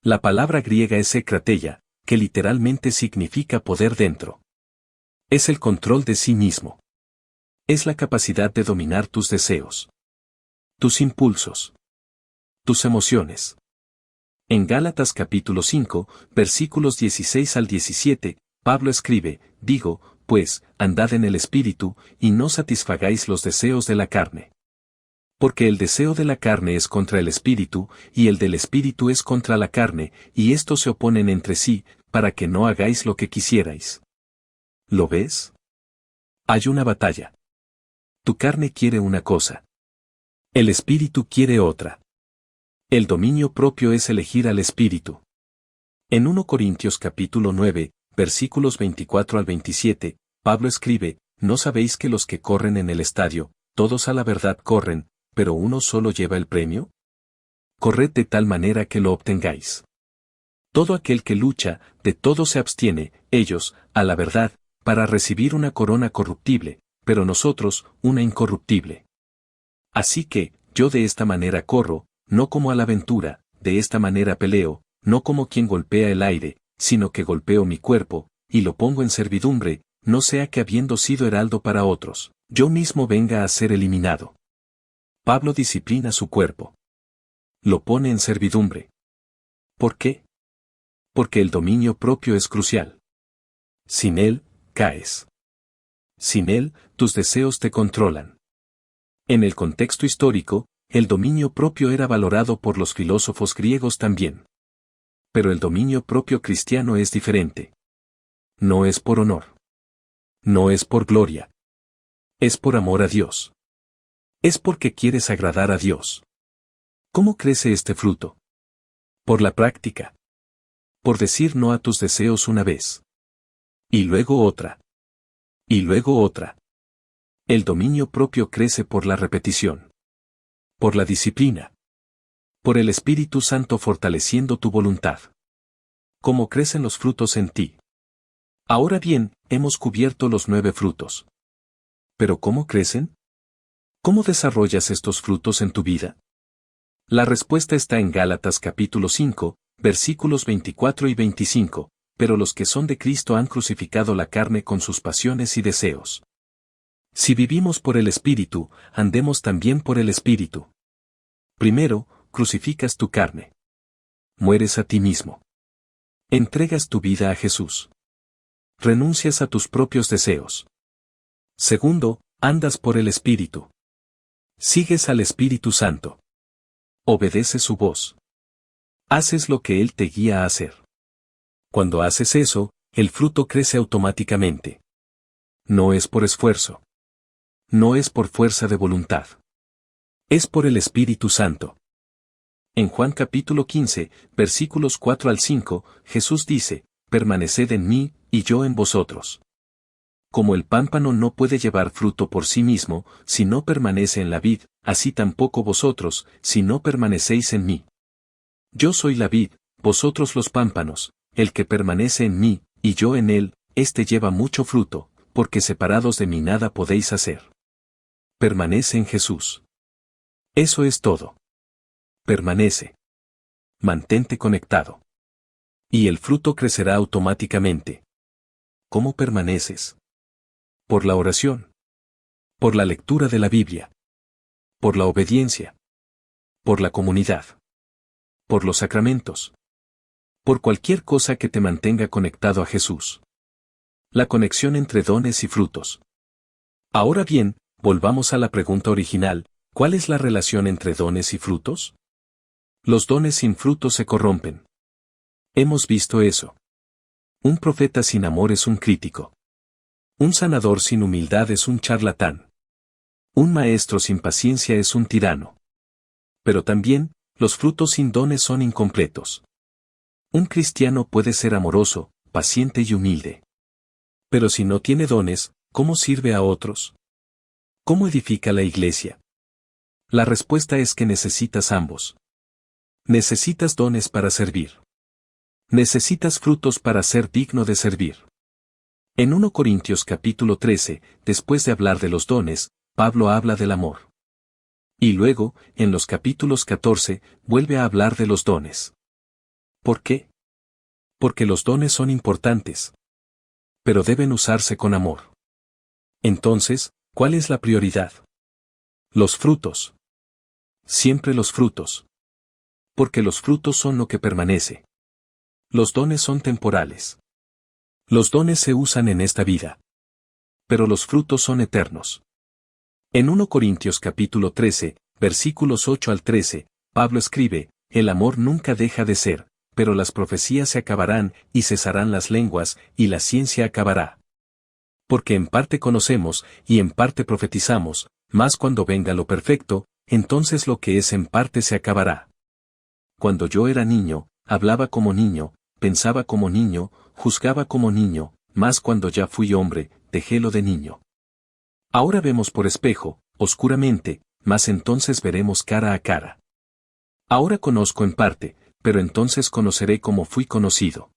La palabra griega es ekrateia, que literalmente significa poder dentro. Es el control de sí mismo. Es la capacidad de dominar tus deseos. Tus impulsos. Tus emociones. En Gálatas capítulo 5, versículos 16 al 17, Pablo escribe, digo, pues, andad en el Espíritu, y no satisfagáis los deseos de la carne. Porque el deseo de la carne es contra el Espíritu, y el del Espíritu es contra la carne, y estos se oponen entre sí, para que no hagáis lo que quisierais. ¿Lo ves? Hay una batalla. Tu carne quiere una cosa. El Espíritu quiere otra. El dominio propio es elegir al Espíritu. En 1 Corintios capítulo 9, versículos 24 al 27, Pablo escribe, ¿no sabéis que los que corren en el estadio, todos a la verdad corren, pero uno solo lleva el premio? Corred de tal manera que lo obtengáis. Todo aquel que lucha, de todo se abstiene, ellos, a la verdad, para recibir una corona corruptible, pero nosotros, una incorruptible. Así que, yo de esta manera corro, no como a la aventura, de esta manera peleo, no como quien golpea el aire, sino que golpeo mi cuerpo, y lo pongo en servidumbre, no sea que habiendo sido heraldo para otros, yo mismo venga a ser eliminado. Pablo disciplina su cuerpo. Lo pone en servidumbre. ¿Por qué? Porque el dominio propio es crucial. Sin él, caes. Sin él, tus deseos te controlan. En el contexto histórico, el dominio propio era valorado por los filósofos griegos también. Pero el dominio propio cristiano es diferente. No es por honor. No es por gloria. Es por amor a Dios. Es porque quieres agradar a Dios. ¿Cómo crece este fruto? Por la práctica. Por decir no a tus deseos una vez. Y luego otra. Y luego otra. El dominio propio crece por la repetición. Por la disciplina. Por el Espíritu Santo fortaleciendo tu voluntad. ¿Cómo crecen los frutos en ti? Ahora bien, hemos cubierto los 9 frutos. ¿Pero cómo crecen? ¿Cómo desarrollas estos frutos en tu vida? La respuesta está en Gálatas capítulo 5, versículos 24 y 25, pero los que son de Cristo han crucificado la carne con sus pasiones y deseos. Si vivimos por el Espíritu, andemos también por el Espíritu. Primero, crucificas tu carne. Mueres a ti mismo. Entregas tu vida a Jesús. Renuncias a tus propios deseos. Segundo, andas por el Espíritu. Sigues al Espíritu Santo. Obedeces su voz. Haces lo que Él te guía a hacer. Cuando haces eso, el fruto crece automáticamente. No es por esfuerzo. No es por fuerza de voluntad. Es por el Espíritu Santo. En Juan capítulo 15, versículos 4 al 5, Jesús dice, permaneced en mí, y yo en vosotros. Como el pámpano no puede llevar fruto por sí mismo, si no permanece en la vid, así tampoco vosotros, si no permanecéis en mí. Yo soy la vid, vosotros los pámpanos, el que permanece en mí, y yo en él, éste lleva mucho fruto, porque separados de mí nada podéis hacer. Permanece en Jesús. Eso es todo. Permanece. Mantente conectado. Y el fruto crecerá automáticamente. ¿Cómo permaneces? Por la oración. Por la lectura de la Biblia. Por la obediencia. Por la comunidad. Por los sacramentos. Por cualquier cosa que te mantenga conectado a Jesús. La conexión entre dones y frutos. Ahora bien, volvamos a la pregunta original, ¿cuál es la relación entre dones y frutos? Los dones sin frutos se corrompen. Hemos visto eso. Un profeta sin amor es un crítico. Un sanador sin humildad es un charlatán. Un maestro sin paciencia es un tirano. Pero también, los frutos sin dones son incompletos. Un cristiano puede ser amoroso, paciente y humilde. Pero si no tiene dones, ¿cómo sirve a otros? ¿Cómo edifica la iglesia? La respuesta es que necesitas ambos. Necesitas dones para servir. Necesitas frutos para ser digno de servir. En 1 Corintios capítulo 13, después de hablar de los dones, Pablo habla del amor. Y luego, en los capítulos 14, vuelve a hablar de los dones. ¿Por qué? Porque los dones son importantes. Pero deben usarse con amor. Entonces, ¿cuál es la prioridad? Los frutos. Siempre los frutos. Porque los frutos son lo que permanece. Los dones son temporales. Los dones se usan en esta vida. Pero los frutos son eternos. En 1 Corintios capítulo 13, versículos 8 al 13, Pablo escribe, el amor nunca deja de ser, pero las profecías se acabarán, y cesarán las lenguas, y la ciencia acabará. Porque en parte conocemos, y en parte profetizamos, mas cuando venga lo perfecto, entonces lo que es en parte se acabará. Cuando yo era niño, hablaba como niño, pensaba como niño, juzgaba como niño, mas cuando ya fui hombre, dejé lo de niño. Ahora vemos por espejo, oscuramente, mas entonces veremos cara a cara. Ahora conozco en parte, pero entonces conoceré como fui conocido.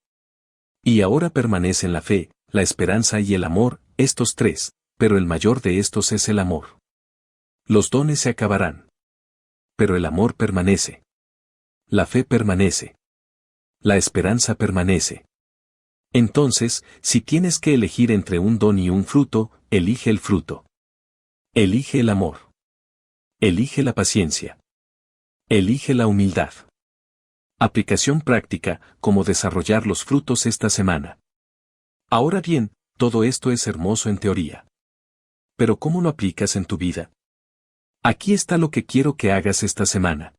Y ahora permanecen la fe, la esperanza y el amor, estos tres, pero el mayor de estos es el amor. Los dones se acabarán. Pero el amor permanece. La fe permanece. La esperanza permanece. Entonces, si tienes que elegir entre un don y un fruto, elige el fruto. Elige el amor. Elige la paciencia. Elige la humildad. Aplicación práctica, cómo desarrollar los frutos esta semana. Ahora bien, todo esto es hermoso en teoría. Pero ¿cómo lo aplicas en tu vida? Aquí está lo que quiero que hagas esta semana.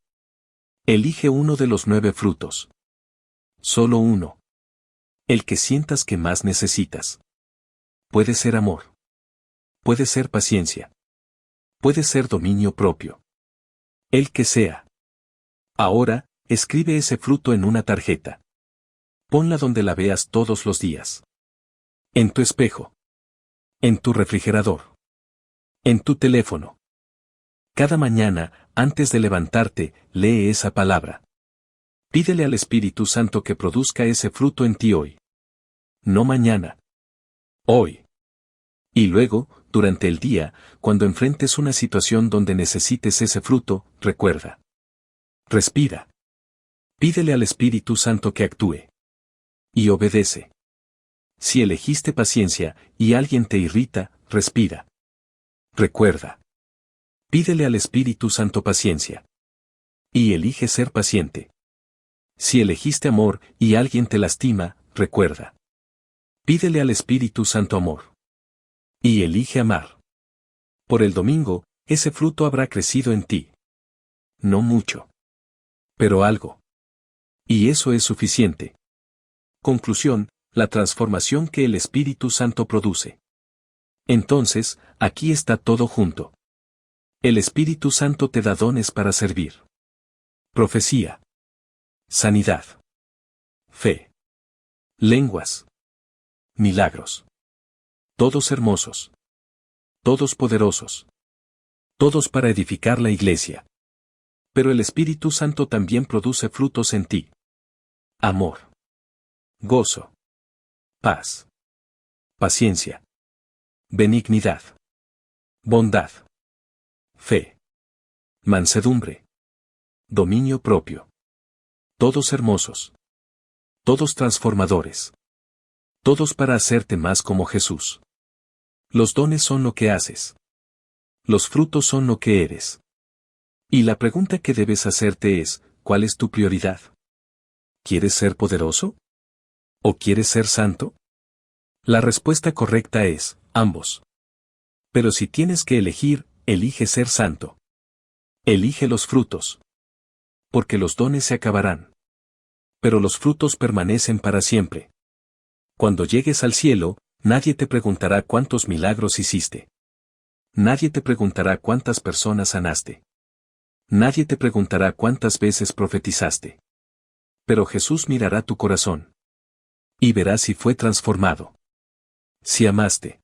Elige uno de los 9 frutos. Solo uno. El que sientas que más necesitas. Puede ser amor. Puede ser paciencia. Puede ser dominio propio. El que sea. Ahora, escribe ese fruto en una tarjeta. Ponla donde la veas todos los días. En tu espejo. En tu refrigerador. En tu teléfono. Cada mañana, antes de levantarte, lee esa palabra. Pídele al Espíritu Santo que produzca ese fruto en ti hoy. No mañana. Hoy. Y luego, durante el día, cuando enfrentes una situación donde necesites ese fruto, recuerda. Respira. Pídele al Espíritu Santo que actúe. Y obedece. Si elegiste paciencia, y alguien te irrita, respira. Recuerda. Pídele al Espíritu Santo paciencia. Y elige ser paciente. Si elegiste amor, y alguien te lastima, recuerda. Pídele al Espíritu Santo amor. Y elige amar. Por el domingo, ese fruto habrá crecido en ti. No mucho. Pero algo. Y eso es suficiente. Conclusión, la transformación que el Espíritu Santo produce. Entonces, aquí está todo junto. El Espíritu Santo te da dones para servir. Profecía. Sanidad. Fe. Lenguas. Milagros. Todos hermosos. Todos poderosos. Todos para edificar la iglesia. Pero el Espíritu Santo también produce frutos en ti. Amor. Gozo. Paz. Paciencia. Benignidad. Bondad. Fe. Mansedumbre. Dominio propio. Todos hermosos. Todos transformadores. Todos para hacerte más como Jesús. Los dones son lo que haces. Los frutos son lo que eres. Y la pregunta que debes hacerte es, ¿cuál es tu prioridad? ¿Quieres ser poderoso? ¿O quieres ser santo? La respuesta correcta es, ambos. Pero si tienes que elegir, elige ser santo. Elige los frutos. Porque los dones se acabarán. Pero los frutos permanecen para siempre. Cuando llegues al cielo, nadie te preguntará cuántos milagros hiciste. Nadie te preguntará cuántas personas sanaste. Nadie te preguntará cuántas veces profetizaste. Pero Jesús mirará tu corazón. Y verá si fue transformado. Si amaste.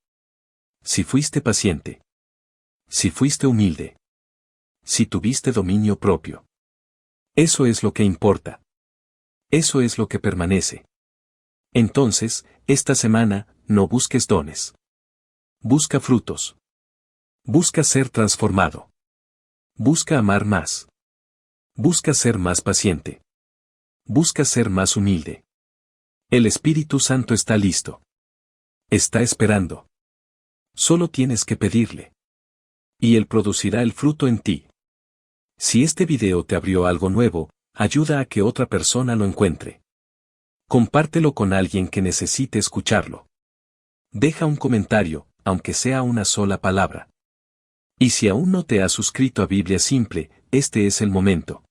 Si fuiste paciente. Si fuiste humilde. Si tuviste dominio propio. Eso es lo que importa. Eso es lo que permanece. Entonces, esta semana, no busques dones. Busca frutos. Busca ser transformado. Busca amar más. Busca ser más paciente. Busca ser más humilde. El Espíritu Santo está listo. Está esperando. Solo tienes que pedirle. Y Él producirá el fruto en ti. Si este video te abrió algo nuevo, Ayuda a que otra persona lo encuentre. Compártelo con alguien que necesite escucharlo. Deja un comentario, aunque sea una sola palabra. Y si aún no te has suscrito a Biblia Simple, este es el momento.